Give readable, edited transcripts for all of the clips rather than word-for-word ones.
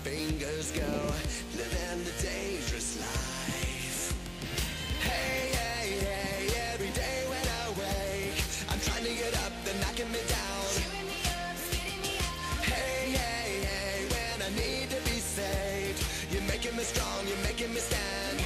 fingers go, living the dangerous life. Hey, hey, hey, every day when I wake, I'm trying to get up, they're knocking me down. Hey, hey, hey, when I need to be saved, you're making me strong, you're making me stand.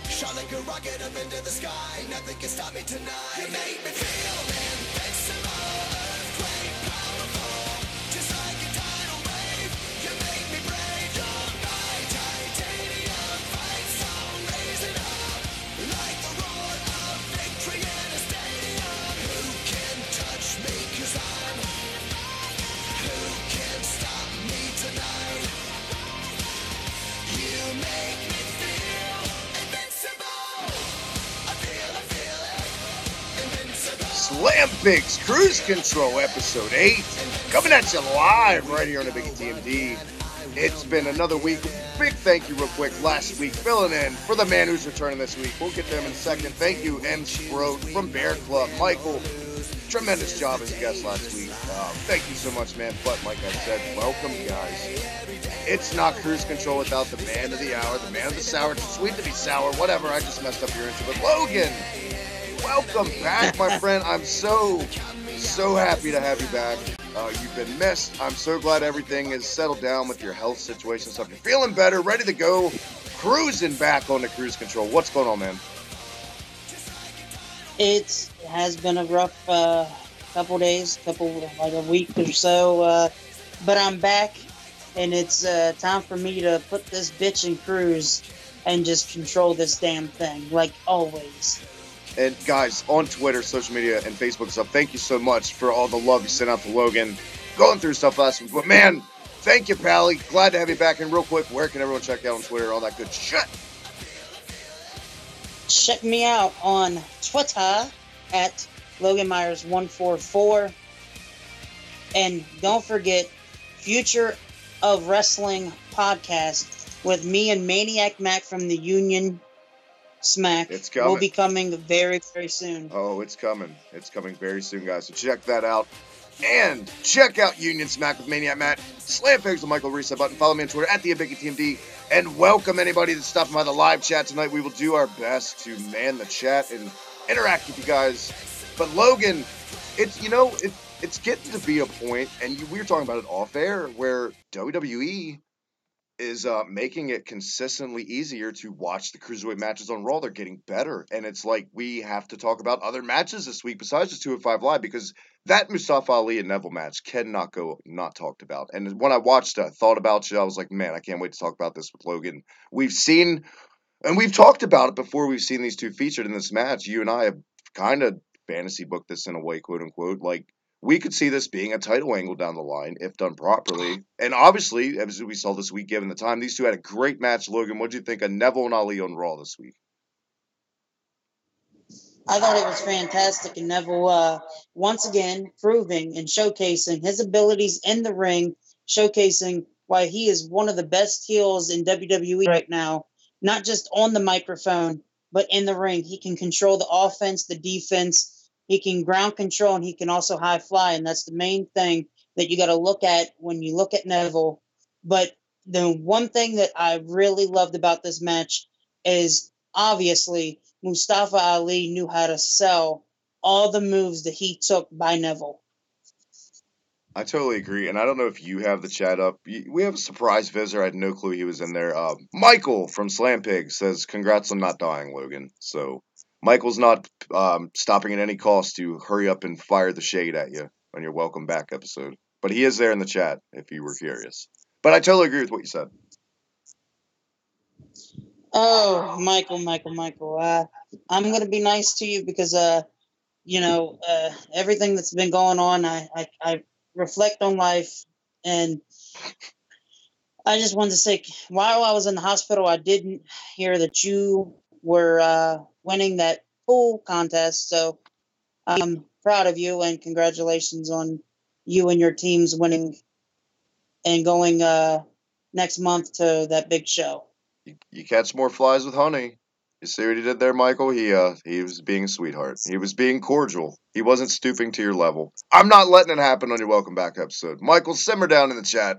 Shot like a rocket up into the sky, nothing can stop me tonight. You make me feel invincible, earthquake powerful, just like a tidal wave. You make me brave, you're my titanium fight song, raising up like the roar of victory in a stadium. Who can touch me, 'cause I'm, who can stop me tonight? You make me feel invincible. I feel it, invincible. Slam Pigs Cruise Control Episode 8, coming at you live right here on the Big TMD. It's been another week. Big thank you real quick last week, filling in for the man who's returning this week. We'll get to him in a second. Thank you, M. Sprot from Bear Club. Michael, tremendous job as a guest last week. Thank you so much, man. But like I said, welcome, guys. It's not Cruise Control without the man of the hour, the man of the sour. It's sweet to be sour, whatever. I just messed up your intro. But Logan, welcome back, my friend. I'm so happy to have you back. You've been missed. I'm so glad everything is settled down with your health situation and stuff. You're feeling better, ready to go, cruising back on the Cruise Control. What's going on, man? It has been a rough couple days, like a week or so, but I'm back, and it's time for me to put this bitch in cruise and just control this damn thing, like always. And guys, on Twitter, social media, and Facebook and stuff, thank you so much for all the love you sent out to Logan. Going through stuff last week. But man, thank you, Pally. Glad to have you back. And real quick, where can everyone check you out on Twitter? All that good shit. Check me out on Twitter at Logan Myers 144. And don't forget, Future of Wrestling podcast with me and Maniac Mac from the Union Smack. It's coming. Will be coming very, very soon. Oh, it's coming. It's coming very soon, guys. So check that out. And check out Union Smack with Maniac Matt. Slam Pigs with Michael Reset Button. Follow me on Twitter at TheAbigTMD. And welcome anybody that's stopping by the live chat tonight. We will do our best to man the chat and interact with you guys. But Logan, it's getting to be a point, and we were talking about it off air, where WWE is making it consistently easier to watch the Cruiserweight matches on Raw. They're getting better. And it's like we have to talk about other matches this week besides just 205 Live, because that Mustafa Ali and Neville match cannot go not talked about. And when I watched it, I thought about you. I was like, man, I can't wait to talk about this with Logan. We've seen, and we've talked about it before we've seen these two featured in this match. You and I have kind of fantasy booked this in a way, quote unquote. Like, we could see this being a title angle down the line if done properly. And obviously, as we saw this week, given the time, these two had a great match. Logan, what did you think of Neville and Ali on Raw this week? I thought it was fantastic, and Neville once again proving and showcasing his abilities in the ring, showcasing why he is one of the best heels in WWE right now, not just on the microphone, but in the ring. He can control the offense, the defense. He can ground control, and he can also high fly, and that's the main thing that you got to look at when you look at Neville. But the one thing that I really loved about this match is obviously Mustafa Ali knew how to sell all the moves that he took by Neville. I totally agree, and I don't know if you have the chat up. We have a surprise visitor. I had no clue he was in there. Michael from Slam Pig says, congrats on not dying, Logan. So Michael's not stopping at any cost to hurry up and fire the shade at you on your welcome back episode. But he is there in the chat if you were curious. But I totally agree with what you said. Oh, Michael. I'm going to be nice to you because, everything that's been going on, I reflect on life, and I just wanted to say, while I was in the hospital, I didn't hear that you were winning that pool contest. So I'm proud of you, and congratulations on you and your teams winning and going next month to that big show. You catch more flies with honey. You see what he did there, Michael? He was being a sweetheart. He was being cordial. He wasn't stooping to your level. I'm not letting it happen on your welcome back episode. Michael, simmer down in the chat.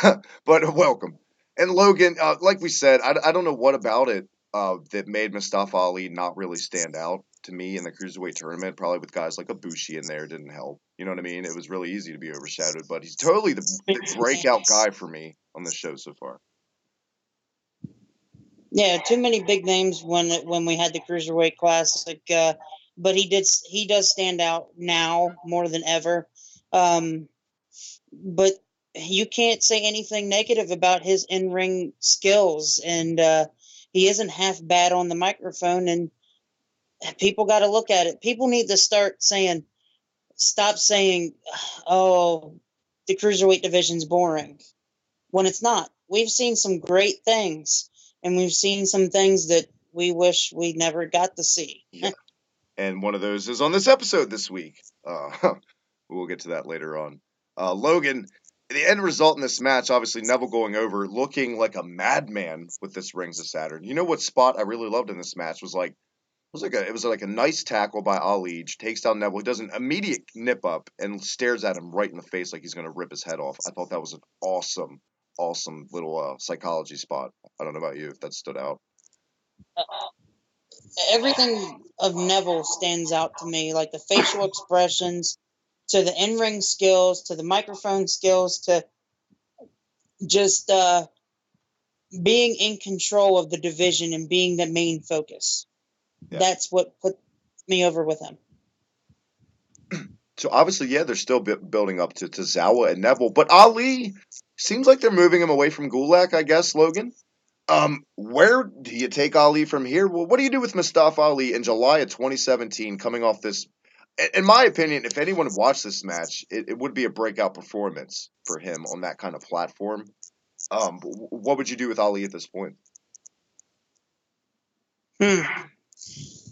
But welcome. And Logan, like we said, I don't know what about it that made Mustafa Ali not really stand out to me in the cruiserweight tournament. Probably with guys like Ibushi in there didn't help. You know what I mean? It was really easy to be overshadowed, but he's totally the breakout guy for me on this show so far. Yeah, too many big names when we had the cruiserweight classic, but he does stand out now more than ever. Um, but you can't say anything negative about his in ring skills, and he isn't half bad on the microphone. And people got to look at it. People need to stop saying, "Oh, the cruiserweight division's boring," when it's not. We've seen some great things, and we've seen some things that we wish we never got to see. Yeah. And one of those is on this episode this week. We'll get to that later on. Logan, the end result in this match, obviously Neville going over, looking like a madman with this Rings of Saturn. You know what spot I really loved in this match was like it was like a nice tackle by Ali, takes down Neville. He does an immediate nip up and stares at him right in the face like he's going to rip his head off. I thought that was an awesome little psychology spot. I don't know about you if that stood out. Everything of Neville stands out to me, like the facial expressions, to the in-ring skills, to the microphone skills, to just being in control of the division and being the main focus. Yeah. That's what put me over with him. So obviously, yeah, they're still building up to Zawa and Neville, but Ali seems like they're moving him away from Gulak, I guess, Logan. Where do you take Ali from here? Well, what do you do with Mustafa Ali in July of 2017 coming off this? In my opinion, if anyone watched this match, it would be a breakout performance for him on that kind of platform. What would you do with Ali at this point?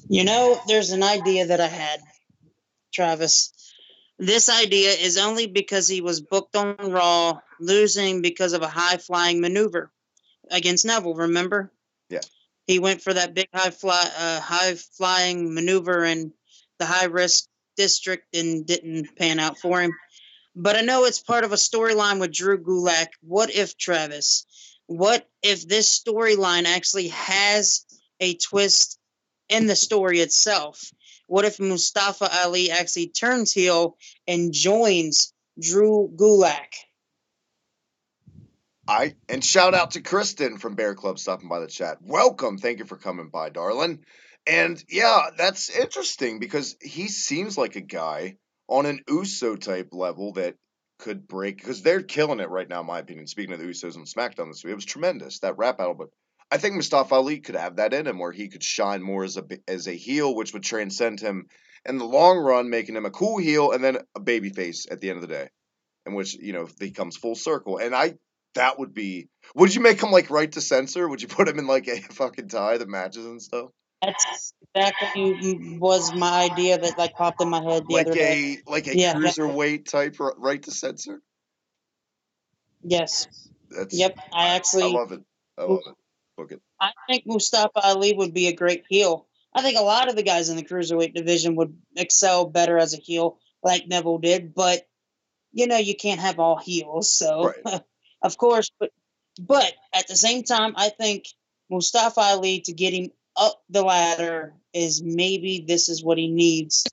You know, there's an idea that I had, Travis. This idea is only because he was booked on Raw, losing because of a high-flying maneuver against Neville, remember? Yeah. He went for that big high-flying maneuver in the high-risk district and didn't pan out for him. But I know it's part of a storyline with Drew Gulak. What if, Travis? What if this storyline actually has a twist in the story itself? What if Mustafa Ali actually turns heel and joins Drew Gulak? And shout out to Kristen from Bear Club stopping by the chat. Welcome. Thank you for coming by, darling. And yeah, that's interesting because he seems like a guy on an Uso type level that could break, because they're killing it right now, in my opinion. Speaking of the Usos on SmackDown this week, it was tremendous, that rap battle. But I think Mustafa Ali could have that in him where he could shine more as a heel, which would transcend him in the long run, making him a cool heel and then a baby face at the end of the day, in which, he comes full circle. And that would be. Would you make him like right to censor? Would you put him in like a fucking tie that matches and stuff? That's exactly was my idea that like popped in my head the other day. Like a cruiserweight type right to censor. Yes. That's. Yep. I love it. I love it. Book it. I think Mustafa Ali would be a great heel. I think a lot of the guys in the cruiserweight division would excel better as a heel, like Neville did. But you can't have all heels, so right. Of course. But at the same time, I think Mustafa Ali, to get him up the ladder, is maybe this is what he needs.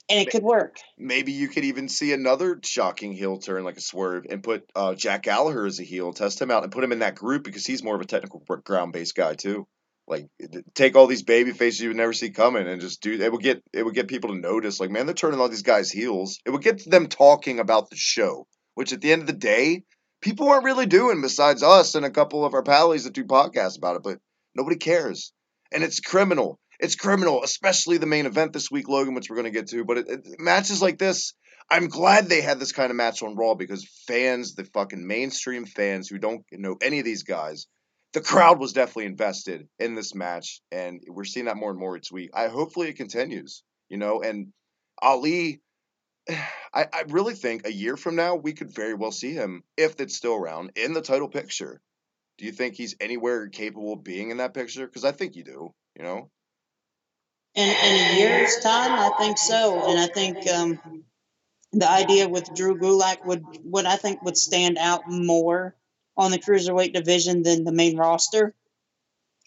And it could work. Maybe you could even see another shocking heel turn, like a swerve, and put Jack Gallagher as a heel, test him out, and put him in that group because he's more of a technical ground-based guy too. Like, take all these baby faces you would never see coming and just do. It would get people to notice. Like, man, they're turning all these guys heels. It would get them talking about the show, which at the end of the day, people aren't really doing besides us and a couple of our pals that do podcasts about it. But nobody cares, and it's criminal. It's criminal, especially the main event this week, Logan, which we're going to get to. But matches like this, I'm glad they had this kind of match on Raw because fans, the fucking mainstream fans who don't know any of these guys, the crowd was definitely invested in this match, and we're seeing that more and more each week. Hopefully it continues, and Ali, I really think a year from now, we could very well see him, if it's still around, in the title picture. Do you think he's anywhere capable of being in that picture? Because I think you do, In a year's time, I think so. And I think the idea with Drew Gulak would I think would stand out more on the cruiserweight division than the main roster.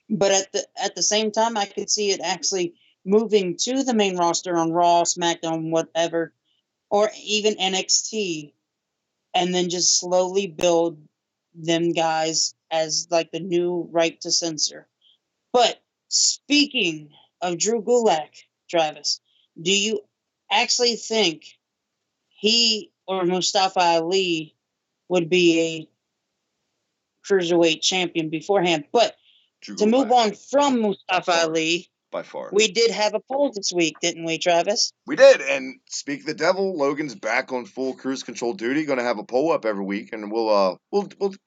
But at the same time, I could see it actually moving to the main roster on Raw, SmackDown, whatever, or even NXT, and then just slowly build them guys as like the new right to censor. But speaking of Drew Gulak, Travis, do you actually think he or Mustafa Ali would be a cruiserweight champion beforehand? But Drew to move Gulak, on from Mustafa far. Ali, by far. we did have a poll this week, didn't we, Travis? We did, and speak the devil, Logan's back on full cruise control duty. Going to have a poll up every week, and we'll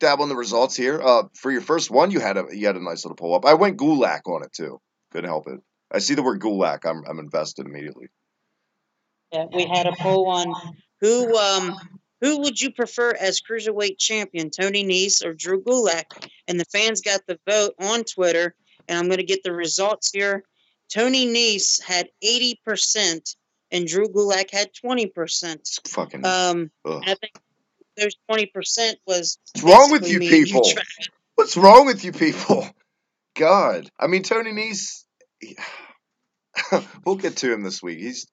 dabble in the results here. For your first one, you had a nice little poll up. I went Gulak on it too. Couldn't help it. I see the word Gulak. I'm invested immediately. Yeah, we had a poll on who would you prefer as cruiserweight champion, Tony Nese or Drew Gulak? And the fans got the vote on Twitter, and I'm going to get the results here. Tony Nese had 80%, and Drew Gulak had 20%. It's fucking. And I think those 20% was What's wrong with basically you me and people? you. What's wrong with you people? God, I mean Tony Nese. We'll get to him this week. His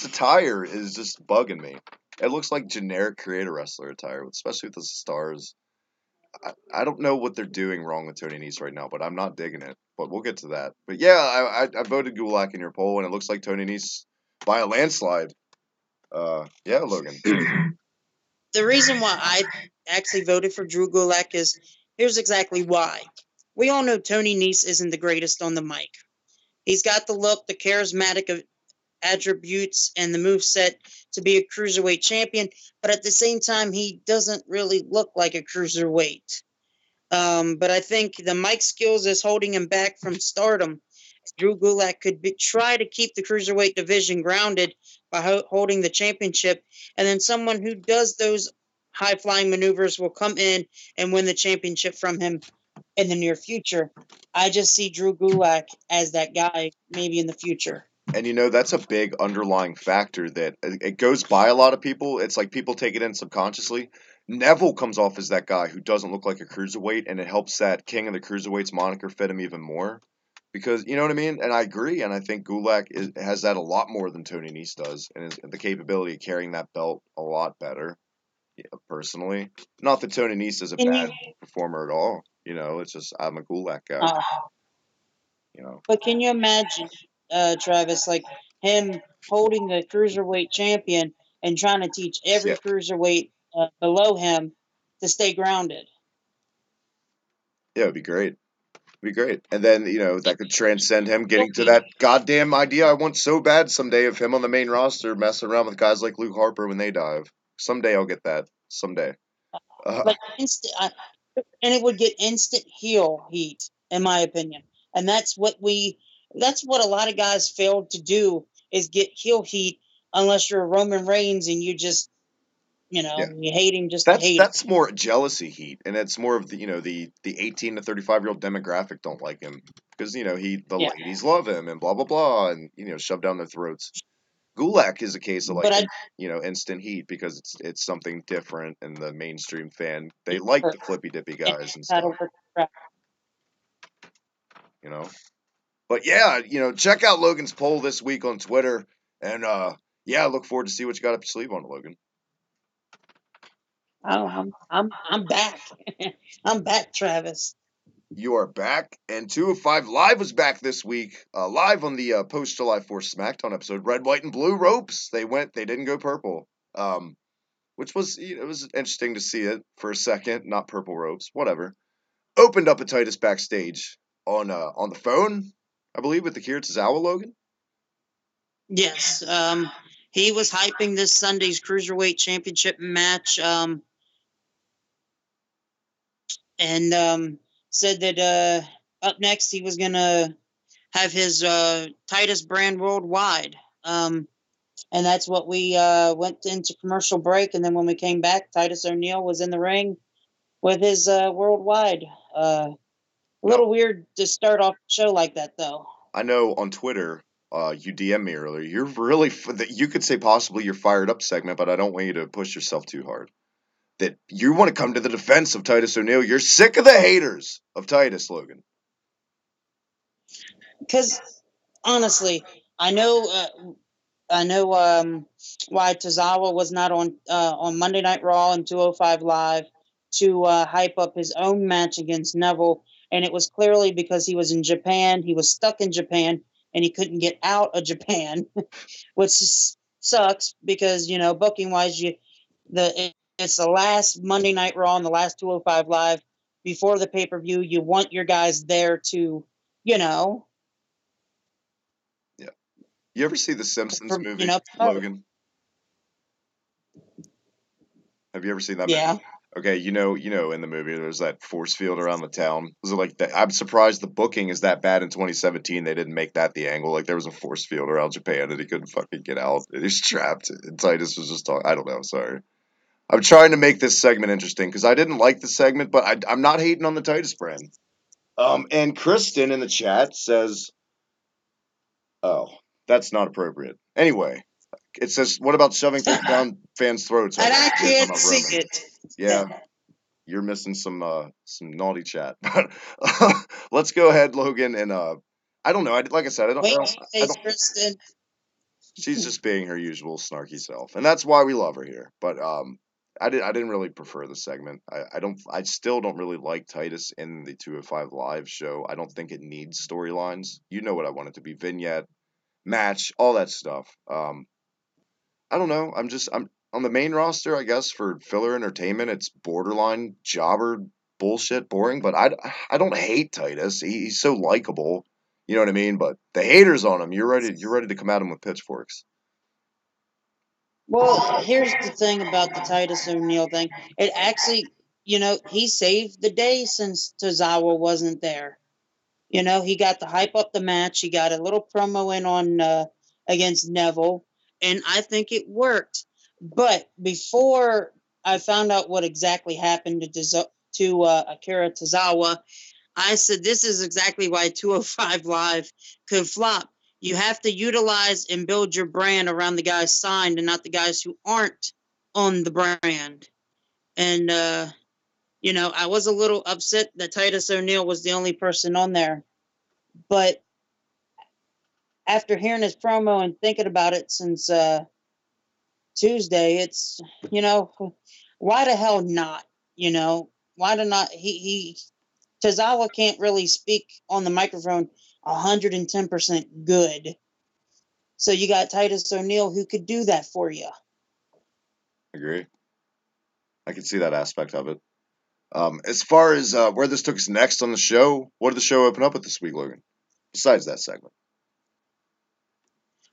attire is just bugging me. It looks like generic creator wrestler attire, especially with the stars. I don't know what they're doing wrong with Tony Nese right now, but I'm not digging it. But we'll get to that. But yeah, I voted Gulak in your poll, and it looks like Tony Nese by a landslide. Yeah, Logan. The reason why I actually voted for Drew Gulak is here's exactly why. We all know Tony Nese isn't the greatest on the mic. He's got the look, the charismatic attributes, and the moveset to be a cruiserweight champion, but at the same time, he doesn't really look like a cruiserweight. But I think the mic skills is holding him back from stardom. Drew Gulak could try to keep the cruiserweight division grounded by holding the championship, and then someone who does those high flying maneuvers will come in and win the championship from him in the near future. I just see Drew Gulak as that guy maybe in the future. And that's a big underlying factor that it goes by a lot of people. It's like people take it in subconsciously. Neville comes off as that guy who doesn't look like a cruiserweight, and it helps that King of the Cruiserweights moniker fit him even more. Because, you know what I mean? And I agree, and I think Gulak has that a lot more than Tony Nese does, and the capability of carrying that belt a lot better, personally. Not that Tony Nese is a bad performer at all. It's just I'm a Gulak guy. But can you imagine, Travis, like him holding the cruiserweight champion and trying to teach every Yeah. cruiserweight below him to stay grounded? Yeah, it'd be great. Be great. And then, that could transcend him getting to that goddamn idea I want so bad someday of him on the main roster messing around with guys like Luke Harper when they dive. Someday I'll get that. Someday. Like instant, and it would get instant heel heat, in my opinion. And that's what a lot of guys failed to do is get heel heat unless you're Roman Reigns and you just, you hate him just to hate him. That's more jealousy heat, and it's more of the 18 to 35-year-old demographic don't like him because ladies love him and blah blah blah and shove down their throats. Gulak is a case of instant heat because it's something different, and the mainstream fan they like the flippy dippy guys and stuff. But yeah, check out Logan's poll this week on Twitter, and I look forward to see what you got up your sleeve on it, Logan. Oh, I'm back. I'm back, Travis. You are back, and 205 Live was back this week, live on the post July 4th SmackDown episode. Red, white, and blue ropes. They didn't go purple, which was it was interesting to see it for a second. Not purple ropes, whatever. Opened up a Titus backstage on the phone, I believe, with Akira Tozawa, Logan. Yes, he was hyping this Sunday's Cruiserweight Championship match, and said that up next he was going to have his Titus brand worldwide. And that's what we went into commercial break, and then when we came back, Titus O'Neil was in the ring with his worldwide. A little weird to start off the show like that, though. I know on Twitter, you DM me earlier. You're really you could say possibly your fired up segment, but I don't want you to push yourself too hard. That you want to come to the defense of Titus O'Neil. You're sick of the haters of Titus, Logan. Because honestly, I know why Tozawa was not on Monday Night Raw and 205 Live to hype up his own match against Neville, and it was clearly because he was in Japan. He was stuck in Japan, and he couldn't get out of Japan, which sucks because booking wise, it's the last Monday Night Raw and the last 205 Live before the pay per view. You want your guys there to you know. Yeah. You ever see the Simpsons movie, Logan? Have you ever seen that movie? Yeah. Okay, you know, in the movie, there's that force field around the town. Was it like that? I'm surprised the booking is that bad in 2017. They didn't make that the angle. Like there was a force field around Japan and he couldn't fucking get out. He's trapped. And Titus was just talking. I don't know. Sorry. I'm trying to make this segment interesting because I didn't like the segment, but I'm not hating on the Titus brand. And Kristen in the chat says, "Oh, that's not appropriate." Anyway, it says, "What about shoving things down fans' throats?" And I Talking can't about see Roman. it. Yeah, you're missing some naughty chat. But let's go ahead, Logan, and I don't know. Like I said, Wait, I face, don't. Kristen. She's just being her usual snarky self, and that's why we love her here. But I didn't really prefer the segment. I still don't really like Titus in the 205 Live show. I don't think it needs storylines. You know what I want it to be: vignette, match, all that stuff. I don't know. I'm on the main roster, I guess, for filler entertainment. It's borderline jobber bullshit, boring. But I don't hate Titus. He's so likable. You know what I mean? But the haters on him, you're ready to come at him with pitchforks. Well, here's the thing about the Titus O'Neil thing. It actually, he saved the day since Tozawa wasn't there. He got to hype up the match. He got a little promo in on against Neville, and I think it worked. But before I found out what exactly happened to Akira Tozawa, I said this is exactly why 205 Live could flop. You have to utilize and build your brand around the guys signed and not the guys who aren't on the brand. And I was a little upset that Titus O'Neil was the only person on there. But after hearing his promo and thinking about it since Tuesday, it's why the hell not? Why do not he Tozawa can't really speak on the microphone 110% good. So you got Titus O'Neil who could do that for you. Agree. I can see that aspect of it. As far as where this took us next on the show, what did the show open up with this week, Logan? Besides that segment,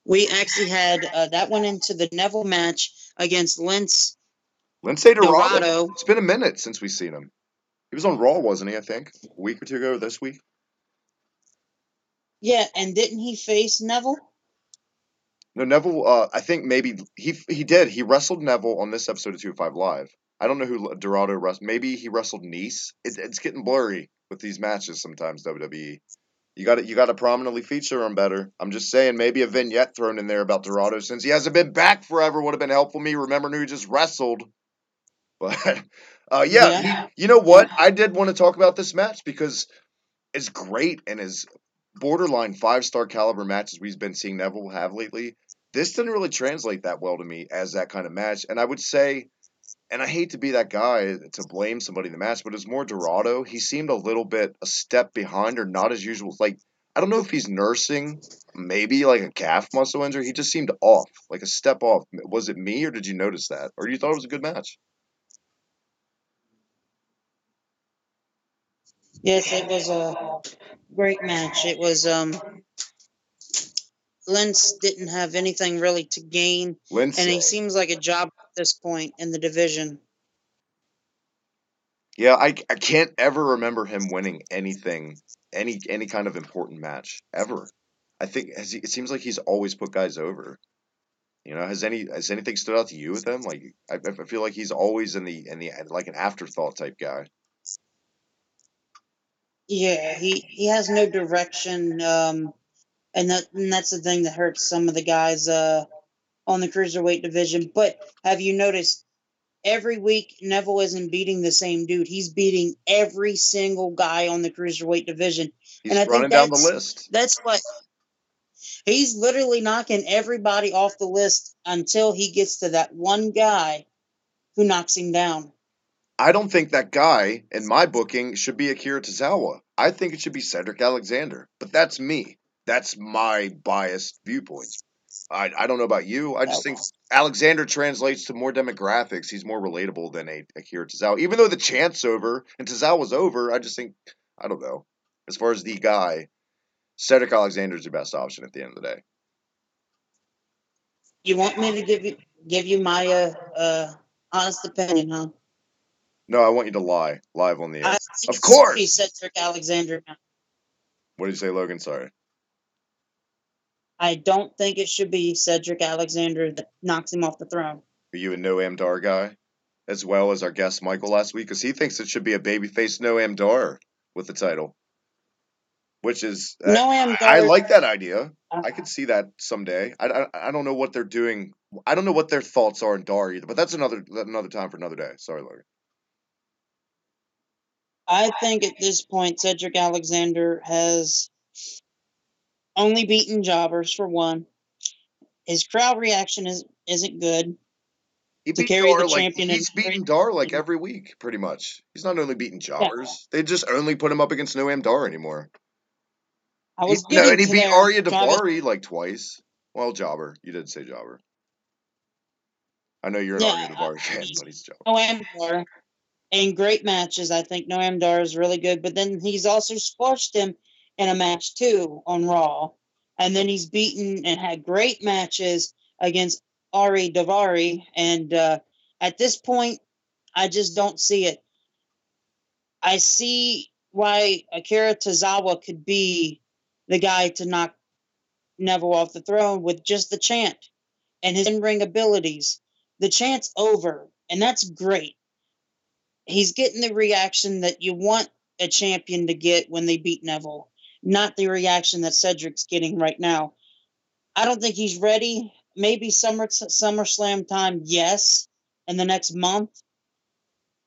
We actually had that went into the Neville match against Lindsay Dorado. It's been a minute since we've seen him. He was on Raw, wasn't he? I think a week or two ago this week. Yeah, and didn't he face Neville? No, Neville. I think maybe he did. He wrestled Neville on this episode of 205 Live. I don't know who Dorado wrestled. Maybe he wrestled Nice. It's getting blurry with these matches sometimes. WWE. You got to prominently feature him better. I'm just saying, maybe a vignette thrown in there about Dorado since he hasn't been back forever would have been helpful. Me remembering who he just wrestled. But yeah. You know what? I did want to talk about this match because as great and as borderline 5-star caliber matches we've been seeing Neville have lately, this didn't really translate that well to me as that kind of match. And I would say, and I hate to be that guy to blame somebody in the match, but it's more Dorado. He seemed a little bit a step behind or not as usual. Like, I don't know if he's nursing maybe like a calf muscle injury. He just seemed off, like a step off. Was it me or did you notice that? Or you thought it was a good match? Yes, it was a great match. It was Lentz didn't have anything really to gain, and he seems like a job at this point in the division. Yeah, I can't ever remember him winning anything, any kind of important match ever. I think it seems like he's always put guys over. Has anything stood out to you with him? Like I feel like he's always in the like an afterthought type guy. Yeah, he has no direction. and that's the thing that hurts some of the guys on the cruiserweight division. But have you noticed every week Neville isn't beating the same dude? He's beating every single guy on the cruiserweight division, and He's I think running down the list. that's what he's literally knocking everybody off the list until he gets to that one guy who knocks him down. I don't think that guy in my booking should be Akira Tozawa. I think it should be Cedric Alexander. But that's me. That's my biased viewpoint. I don't know about you. I just think Alexander translates to more demographics. He's more relatable than a Akira Tozawa. Even though the chant's over and Tozawa's over, I just think, I don't know. As far as the guy, Cedric Alexander's the best option at the end of the day. You want me to give you my honest opinion, huh? No, I want you to lie live on the air. I think Of it should be course. Cedric Alexander now. What did you say, Logan? Sorry. I don't think it should be Cedric Alexander that knocks him off the throne. Are you a Noam Dar guy? As well as our guest Michael last week? Because he thinks it should be a babyface Noam Dar with the title. Which is, Noam I Dar. like that idea. I could see that someday. I don't know what they're doing. I don't know what their thoughts are in Dar either. But that's another time for another day. Sorry, Logan. I think at this point, Cedric Alexander has only beaten jobbers for one. His crowd reaction isn't good He to beat carry the Dar like champion. he's beating Dar like every week, pretty much. He's not only beating Yeah, jobbers. They just only put him up against Noam Dar anymore. I was No, getting and he to beat there, Arya Travis. Davari like twice. Well, jobber. You did say jobber. I know you're an Yeah, Arya Davari fan, but he's jobber. Noam Dar in great matches. I think Noam Dar is really good, but then he's also squashed him in a match too on Raw, and then he's beaten and had great matches against Ari Davari. And at this point, I just don't see it. I see why Akira Tozawa could be the guy to knock Neville off the throne with just the chant and his in-ring abilities. The chant's over, and that's great. He's getting the reaction that you want a champion to get when they beat Neville, not the reaction that Cedric's getting right now. I don't think he's ready. Maybe SummerSlam time, yes, in the next month.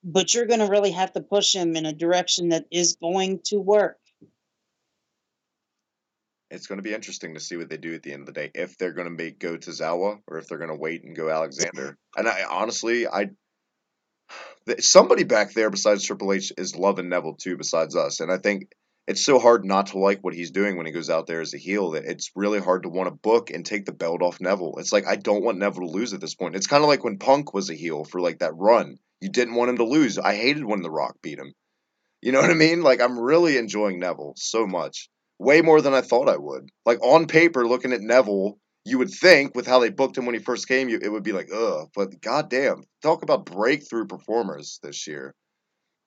But you're going to really have to push him in a direction that is going to work. It's going to be interesting to see what they do at the end of the day. If they're going to go to Zawa or if they're going to wait and go Alexander. And somebody back there besides Triple H is loving Neville too, besides us. And I think it's so hard not to like what he's doing when he goes out there as a heel that it's really hard to want to book and take the belt off Neville. It's like I don't want Neville to lose at this point. It's kind of like when Punk was a heel for like that run. You didn't want him to lose. I hated when The Rock beat him. You know what I mean? Like I'm really enjoying Neville so much. Way more than I thought I would. Like on paper, looking at Neville, you would think with how they booked him when he first came, it would be like, ugh. But goddamn, talk about breakthrough performers this year.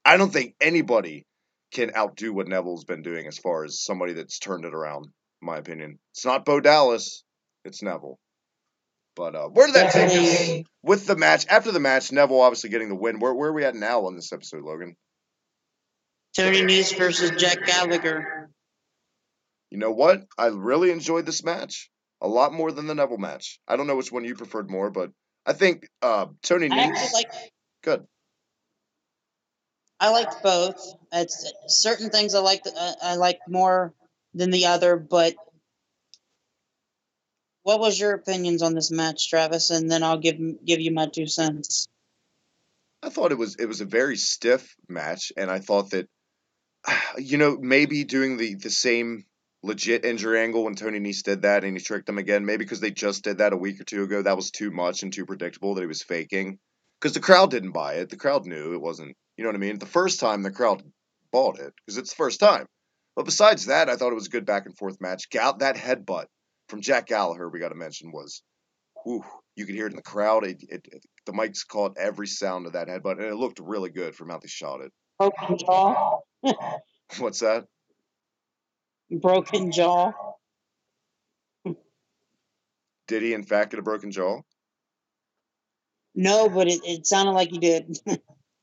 I don't think anybody can outdo what Neville's been doing as far as somebody that's turned it around, in my opinion. It's not Bo Dallas, it's Neville. But where did that take us with the match? After the match, Neville obviously getting the win. Where are we at now on this episode, Logan? Tony Nese versus Jack Gallagher. You know what? I really enjoyed this match. A lot more than the Neville match. I don't know which one you preferred more, but I think Tony Nese. Good. I liked both. It's certain things I liked more than the other, but what was your opinions on this match, Travis? And then I'll give you my 2 cents. I thought it was a very stiff match, and I thought that maybe doing the same legit injury angle when Tony Nese did that and he tricked them again, maybe because they just did that a week or two ago, that was too much and too predictable that he was faking. Because the crowd didn't buy it. The crowd knew it wasn't, you know what I mean? The first time the crowd bought it, because it's the first time. But besides that, I thought it was a good back and forth match. That headbutt from Jack Gallagher, we got to mention, was, whew, you could hear it in the crowd. The mics caught every sound of that headbutt, and it looked really good from how they shot it. Broken jaw. What's that? Broken jaw. Did he, in fact, get a broken jaw? No, but it sounded like he did.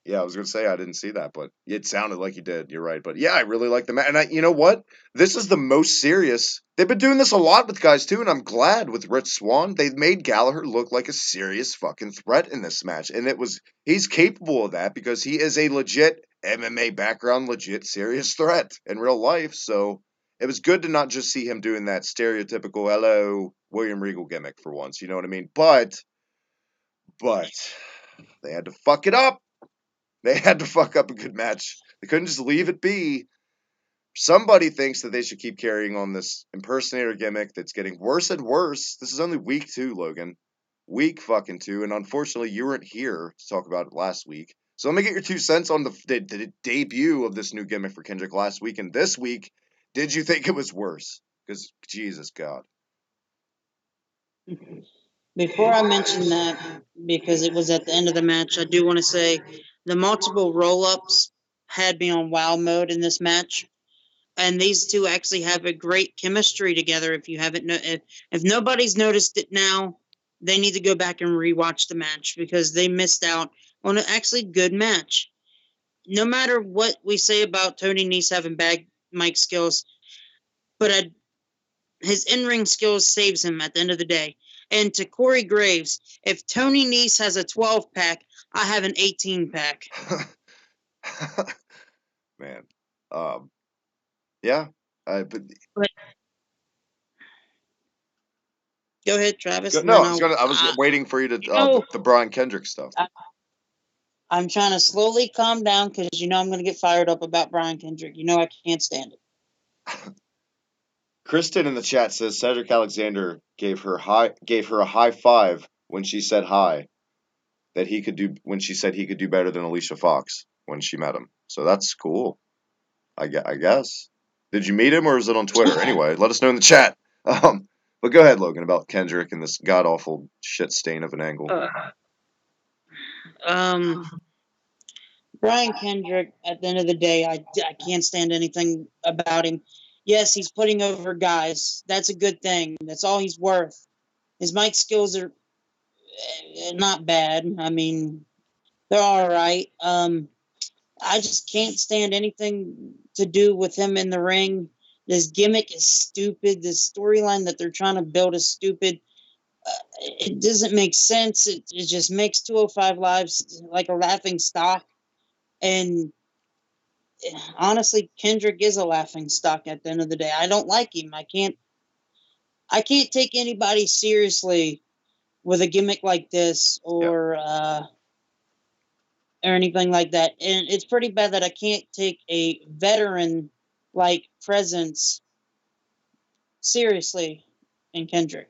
Yeah, I was gonna say I didn't see that, but it sounded like you did. You're right, but yeah, I really like the match. And you know what? This is the most serious. They've been doing this a lot with guys too, and I'm glad with Rich Swann. They've made Gallagher look like a serious fucking threat in this match, and he's capable of that because he is a legit MMA background, legit serious threat in real life. So it was good to not just see him doing that stereotypical "hello William Regal" gimmick for once. You know what I mean? But they had to fuck it up. They had to fuck up a good match. They couldn't just leave it be. Somebody thinks that they should keep carrying on this impersonator gimmick that's getting worse and worse. This is only week 2, Logan. Week fucking 2. And unfortunately, you weren't here to talk about it last week. So let me get your 2 cents on the debut of this new gimmick for Kendrick last week. And this week, did you think it was worse? Because, Jesus God. Before I mention that, because it was at the end of the match, I do want to say the multiple roll ups had me on wow mode in this match. And these two actually have a great chemistry together. If you haven't, if nobody's noticed it now, they need to go back and rewatch the match because they missed out on an actually good match. No matter what we say about Tony Nese having bad mic skills, but his in-ring skills saves him at the end of the day. And to Corey Graves, if Tony Nese has a 12-pack, I have an 18-pack. Man. Yeah. But go ahead, Travis, and No, then I was waiting for you to the Brian Kendrick stuff. I'm trying to slowly calm down because I'm going to get fired up about Brian Kendrick. I can't stand it. Kristen in the chat says Cedric Alexander gave her a high five when she said hi. When she said he could do better than Alicia Fox when she met him. So that's cool. I guess. Did you meet him or is it on Twitter? Anyway, let us know in the chat. But go ahead, Logan, about Kendrick and this god awful shit stain of an angle. Brian Kendrick, at the end of the day, I can't stand anything about him. Yes, he's putting over guys. That's a good thing. That's all he's worth. His mic skills are not bad. I mean, they're all right. I just can't stand anything to do with him in the ring. This gimmick is stupid. This storyline that they're trying to build is stupid. It doesn't make sense. It just makes 205 Lives like a laughing stock. And honestly, Kendrick is a laughing stock at the end of the day. I don't like him. I can't take anybody seriously with a gimmick like this or anything like that. And it's pretty bad that I can't take a veteran like presence seriously in Kendrick.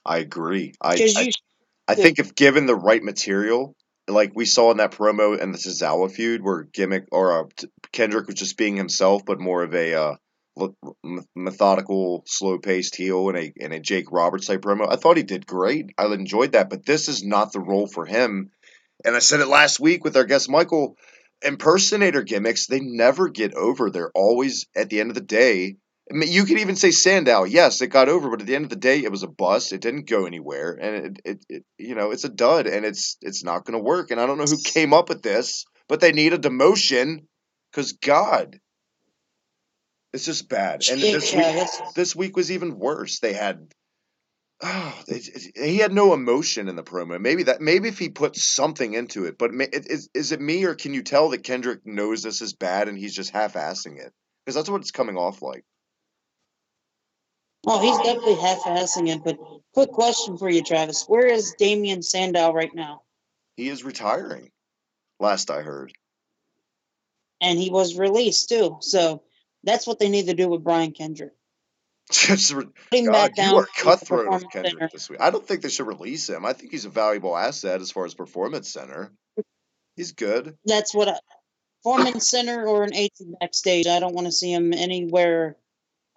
I agree. I think if given the right material, like we saw in that promo and the Tozawa feud, where Kendrick was just being himself, but more of a methodical, slow-paced heel in a Jake Roberts type promo. I thought he did great. I enjoyed that, but this is not the role for him. And I said it last week with our guest Michael. Impersonator gimmicks, they never get over. They're always, at the end of the day, I mean, you could even say Sandow. Yes, it got over, but at the end of the day, it was a bust. It didn't go anywhere, and it's a dud, and it's not going to work. And I don't know who came up with this, but they need a demotion, because God, it's just bad. And this week was even worse. They had he had no emotion in the promo. Maybe if he put something into it, but is it me or can you tell that Kendrick knows this is bad and he's just half-assing it? Because that's what it's coming off like. Oh, he's definitely half-assing it. But quick question for you, Travis: where is Damian Sandow right now? He is retiring, last I heard. And he was released too. So that's what they need to do with Brian Kendrick. God, you are cutthroat with Kendrick this week. I don't think they should release him. I think he's a valuable asset as far as Performance Center. He's good. That's what Performance Center or an 18 backstage. I don't want to see him anywhere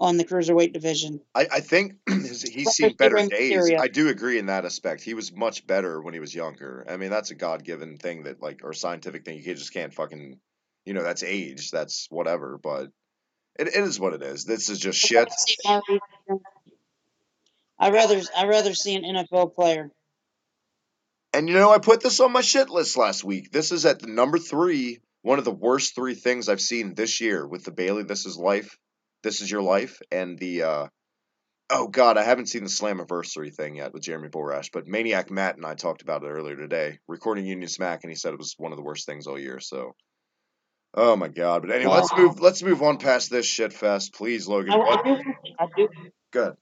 on the cruiserweight division. I think he's seen better days. I do agree in that aspect. He was much better when he was younger. I mean, that's a God-given thing or scientific thing. You just can't fucking, that's age. That's whatever. But it is what it is. This is just shit. I rather see an NFL player. And I put this on my shit list last week. This is at the number 3, one of the worst 3 things I've seen this year with the Bailey This Is Life, This Is Your Life, and the oh god, I haven't seen the Slammiversary thing yet with Jeremy Borash, but Maniac Matt and I talked about it earlier today, recording Union Smack, and he said it was one of the worst things all year. So, oh my god. But anyway, Well, let's move on past this shit fest, please, Logan. I do. Good.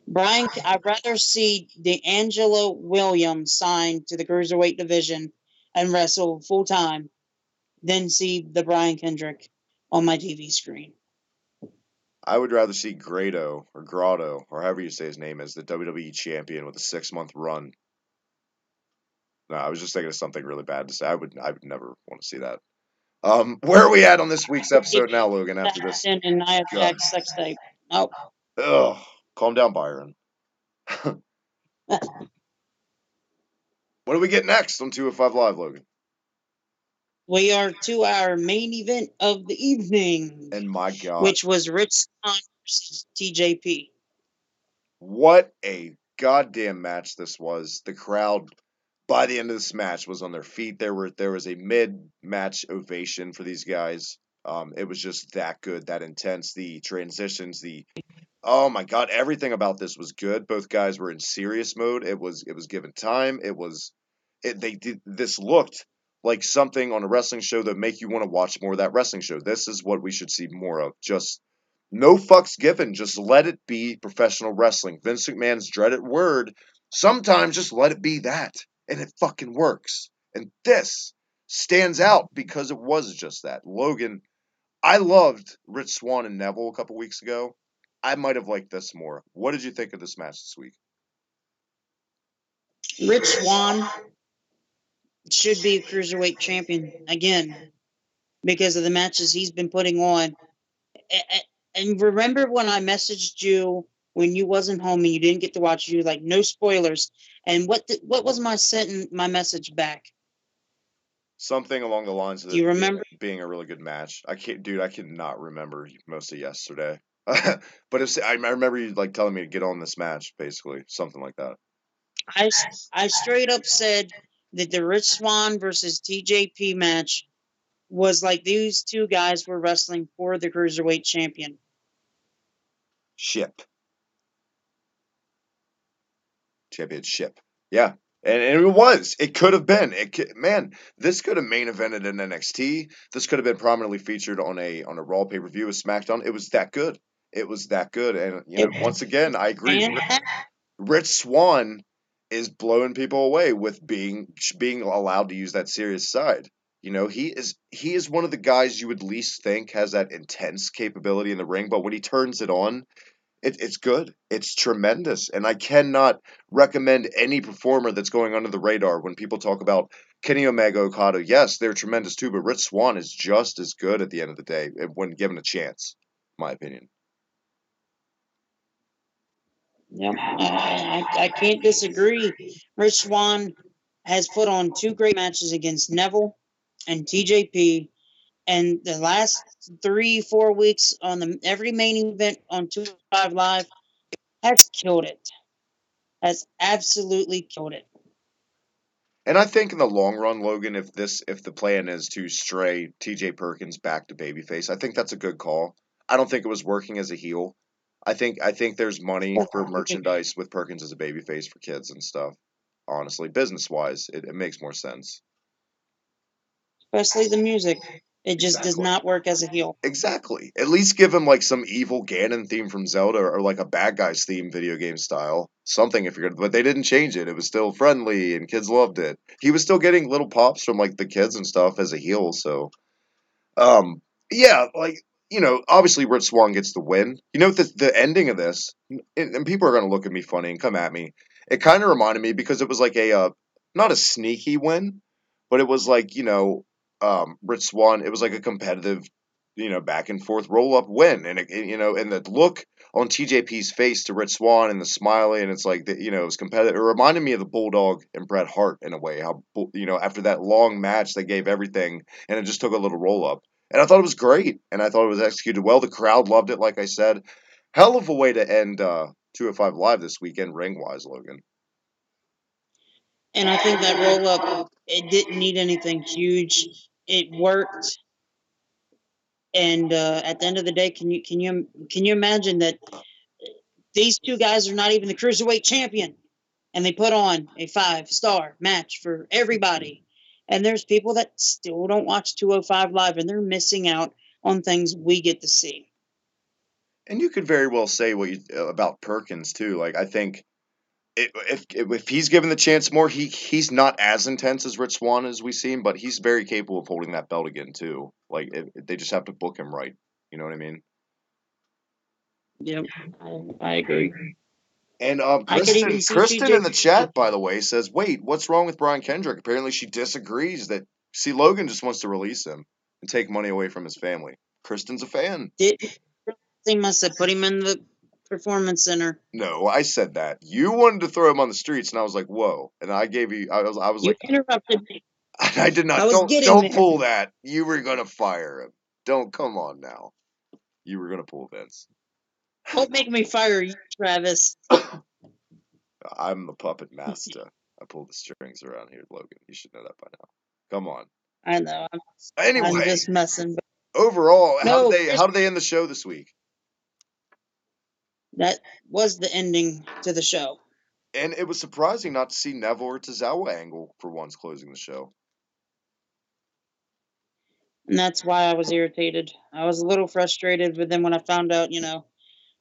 Brian, I'd rather see D'Angelo Williams signed to the cruiserweight division and wrestle full time than see the Brian Kendrick on my TV screen. I would rather see Grado or Grotto or however you say his name is, the WWE champion with a 6-month run. No, I was just thinking of something really bad to say. I would never want to see that. Where are we at on this week's episode now, Logan? After this, And Nia God. Jax sex tape. Oh, Ugh, calm down, Byron. What do we get next on 205 Live, Logan? we are to our main event of the evening, And my God, which was Rich Swann versus TJP. what a goddamn match this was. The crowd, by the end of this match, was on their feet. There was a mid-match ovation for these guys. It was just that good, that intense. The transitions, oh my god, everything about this was good. Both guys were in serious mode. It was given time. This looked like something on a wrestling show that make you want to watch more of that wrestling show. This is what we should see more of. Just no fucks given. Just let it be professional wrestling. Vince McMahon's dreaded word. Sometimes just let it be that. And it fucking works. And this stands out because it was just that. Logan, I loved Rich Swann and Neville a couple weeks ago. I might have liked this more. What did you think of this match this week? Rich Swann should be cruiserweight champion again because of the matches he's been putting on. And remember when I messaged you when you wasn't home and you didn't get to watch, you like no spoilers. And what was my message back? Something along the lines of Do you remember? being a really good match. I cannot remember most of yesterday. But I remember you like telling me to get on this match, basically, something like that. I straight up said that the Rich Swann versus TJP match was like these two guys were wrestling for the cruiserweight champion. Championship. Yeah. And it was. It could have been. Man, this could have main evented in NXT. This could have been prominently featured on a Raw pay-per-view with SmackDown. It was that good. It was that good. And once again, I agree. Rich Swann is blowing people away with being allowed to use that serious side. He is one of the guys you would least think has that intense capability in the ring, but when he turns it on, it's good. It's tremendous. And I cannot recommend any performer that's going under the radar when people talk about Kenny Omega, Okada. Yes, they're tremendous too, but Rich Swann is just as good at the end of the day when given a chance, in my opinion. Yeah, I can't disagree. Rich Swann has put on 2 great matches against Neville and TJP, and the last 3-4 weeks on every main event on 205 Live has killed it. Has absolutely killed it. And I think in the long run, Logan, if the plan is to stray TJ Perkins back to babyface, I think that's a good call. I don't think it was working as a heel. I think there's money for merchandise with Perkins as a babyface for kids and stuff. Honestly, business wise, it makes more sense. Especially the music. It just does not work as a heel. Exactly. At least give him like some evil Ganon theme from Zelda or like a bad guys theme video game style. Something if you're good. But they didn't change it. It was still friendly and kids loved it. He was still getting little pops from like the kids and stuff as a heel, so um yeah, like obviously Rich Swann gets the win. The ending of this, and people are gonna look at me funny and come at me. It kind of reminded me because it was like a not a sneaky win, but it was like Rich Swann. It was like a competitive, back and forth roll up win, and and the look on TJP's face to Rich Swann and the smiley, and it's like it was competitive. It reminded me of the Bulldog and Bret Hart in a way. How after that long match they gave everything, and it just took a little roll up. And I thought it was great, and I thought it was executed well. The crowd loved it, like I said. Hell of a way to end 205 Live this weekend, ring wise, Logan. And I think that roll up, it didn't need anything huge. It worked. And at the end of the day, can you imagine that these two guys are not even the cruiserweight champion, and they put on a 5-star match for everybody? And there's people that still don't watch 205 Live, and they're missing out on things we get to see. And you could very well say what you about Perkins too. Like I think if he's given the chance more, he's not as intense as Rich Swann as we've seen, but he's very capable of holding that belt again too. Like they just have to book him right. You know what I mean? Yep, I agree. And I could even see Kristen CJ. in the chat, by the way, says, "Wait, what's wrong with Brian Kendrick?" Apparently, she disagrees. Logan just wants to release him and take money away from his family. Kristen's a fan. They must have put him in the performance center. No, I said that. You wanted to throw him on the streets, and I was like, "Whoa!" And I gave you. I was You like, interrupted me. I did not. I was getting Don't there. pull that. You were gonna fire him. Don't come on now. You were gonna pull Vince. Don't make me fire you, Travis. I'm the puppet master. I pull the strings around here, Logan. You should know that by now. Come on. I know. Anyway, I'm just messing. overall, No, how did they end the show this week? That was the ending to the show. And it was surprising not to see Neville or Tozawa angle for once closing the show. And that's why I was irritated. I was a little frustrated, but then when I found out,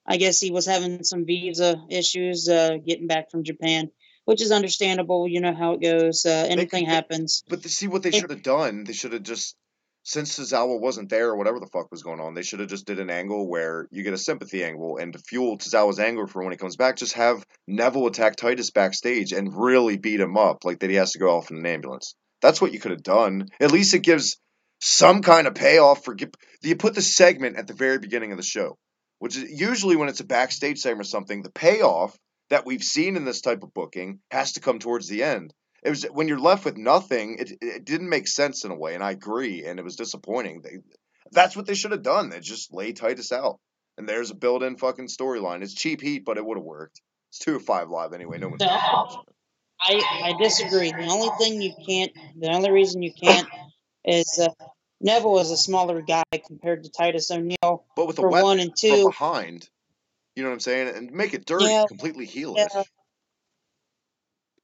I guess he was having some visa issues getting back from Japan, which is understandable. You know how it goes. Anything happens. But to see what they should have done, they should have just, since Tozawa wasn't there or whatever the fuck was going on, they should have just did an angle where you get a sympathy angle, and to fuel Tozawa's anger for when he comes back, just have Neville attack Titus backstage and really beat him up, like that he has to go off in an ambulance. That's what you could have done. At least it gives some kind of payoff for you put the segment at the very beginning of the show, which is usually when it's a backstage segment or something, the payoff that we've seen in this type of booking has to come towards the end. It was when you're left with nothing, it didn't make sense in a way, and I agree, and it was disappointing. That's what they should have done. They just lay Titus out, and there's a built-in fucking storyline. It's cheap heat, but it would have worked. It's 205 Live anyway. No one's watching it. I disagree. The only reason you can't is Neville is a smaller guy compared to Titus O'Neil. But with a for weapon one and from two, behind, you know what I'm saying, and make it dirty, completely heelish. Yeah.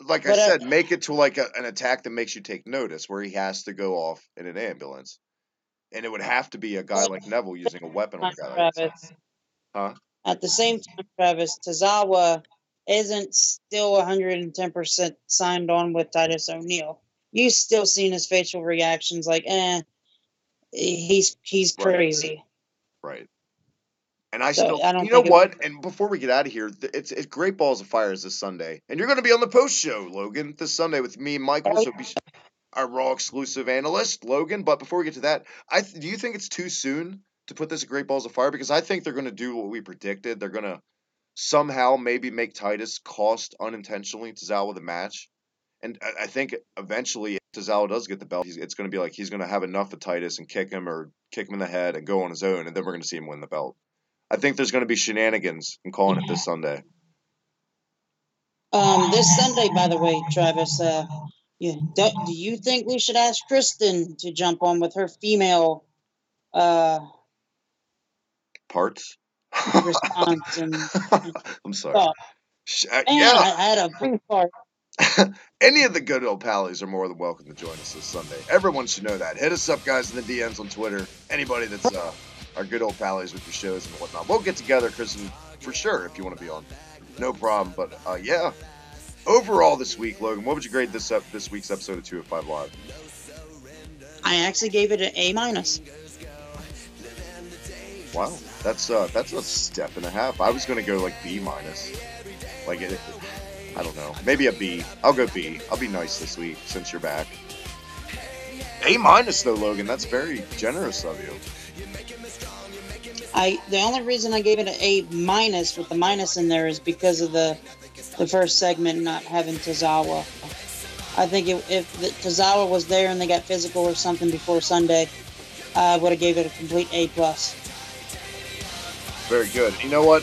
Like I said, make it to like an attack that makes you take notice, where he has to go off in an ambulance, and it would have to be a guy like Neville using a weapon on a guy like that. Huh? At the same time, Travis, Tozawa isn't still 110% signed on with Titus O'Neil. You've still seen his facial reactions, like, he's crazy. Right. And I So, still, I don't you know think what? And before we get out of here, it's Great Balls of Fire is this Sunday, and you're going to be on the post show, Logan, this Sunday with me and Michael. So be our Raw exclusive analyst, Logan. But before we get to that, do you think it's too soon to put this at Great Balls of Fire? Because I think they're going to do what we predicted. They're going to somehow maybe make Titus cost unintentionally Tozawa the match. And I think eventually, if Tozawa does get the belt, it's going to be like he's going to have enough of Titus and kick him in the head and go on his own, and then we're going to see him win the belt. I think there's going to be shenanigans in calling it this Sunday. This Sunday, by the way, Travis, do you think we should ask Kristen to jump on with her female parts? response? I'm sorry. Yeah. I had a big part. Any of the good old pallies are more than welcome to join us this Sunday. Everyone should know that. Hit us up, guys, in the DMs on Twitter. Anybody that's our good old pallies with your shows and whatnot. We'll get together, Kristen, for sure, if you want to be on. No problem. But, yeah. Overall this week, Logan, what would you grade this week's episode of 205 Live? I actually gave it an A-. Wow. That's a step and a half. I was going to go, like, B-. Like, I don't know. Maybe a B. I'll go B. I'll be nice this week since you're back. A- though, Logan. That's very generous of you. The only reason I gave it an A- with the minus in there is because of the first segment not having Tozawa. I think if Tozawa was there and they got physical or something before Sunday, I would have gave it a complete A+. Very good. You know what?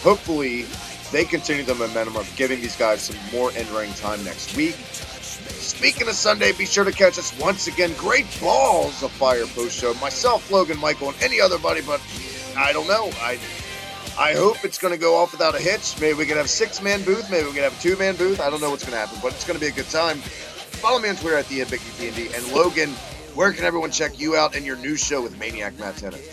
Hopefully they continue the momentum of giving these guys some more in-ring time next week. Speaking of Sunday, be sure to catch us once again. Great balls of fire post show. Myself, Logan, Michael, and any other buddy, but I don't know. I hope it's going to go off without a hitch. Maybe we can have a 6-man booth. Maybe we can have a 2-man booth. I don't know what's going to happen, but it's going to be a good time. Follow me on Twitter at @TheBigTND. And Logan, where can everyone check you out and your new show with Maniac Matt Tennant?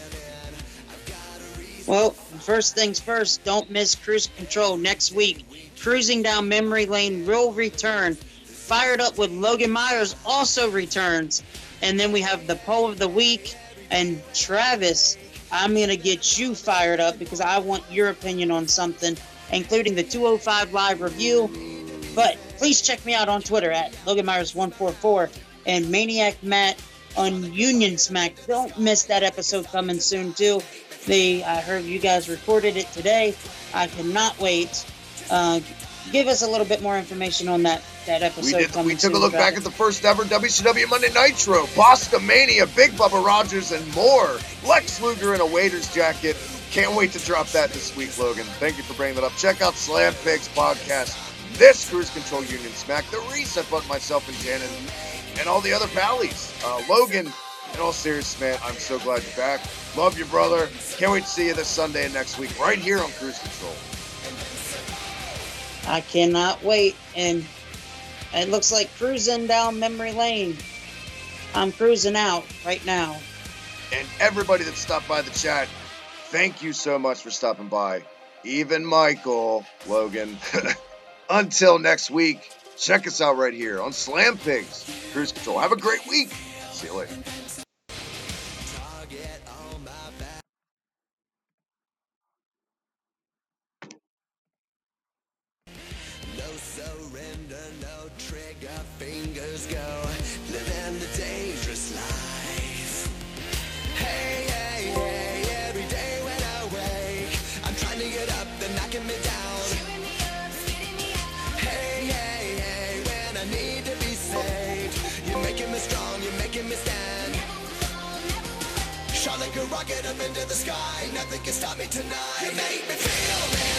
Well, first things first, don't miss Cruise Control next week. Cruising Down Memory Lane will return. Fired Up with Logan Myers also returns. And then we have the Poll of the Week. And Travis, I'm going to get you fired up because I want your opinion on something, including the 205 Live review. But please check me out on Twitter at LoganMyers144 and Maniac Matt on Union Smack. Don't miss that episode coming soon, too. I heard you guys recorded it today. I cannot wait. Give us a little bit more information on that episode. We took a look back at the first ever WCW Monday Nitro, Bostomania, Big Bubba Rogers, and more. Lex Luger in a waiter's jacket. Can't wait to drop that this week, Logan. Thank you for bringing that up. Check out Slam Pigs podcast, this Cruise Control Union Smack, the Reset Button, myself and Jen, and all the other pallies. Logan, in all seriousness, man, I'm so glad you're back. Love you, brother. Can't wait to see you this Sunday and next week right here on Cruise Control. I cannot wait. And it looks like cruising down memory lane. I'm cruising out right now. And everybody that stopped by the chat, thank you so much for stopping by. Even Michael, Logan. Until next week, check us out right here on Slam Pigs Cruise Control. Have a great week. See you later. No surrender, no trigger, fingers go, living the dangerous life. Hey, hey, hey, every day when I wake, I'm trying to get up, they're knocking me down. Hey, hey, hey, when I need to be saved, you're making me strong, you're making me stand. Shot like a rocket up into the sky, nothing can stop me tonight. You make me feel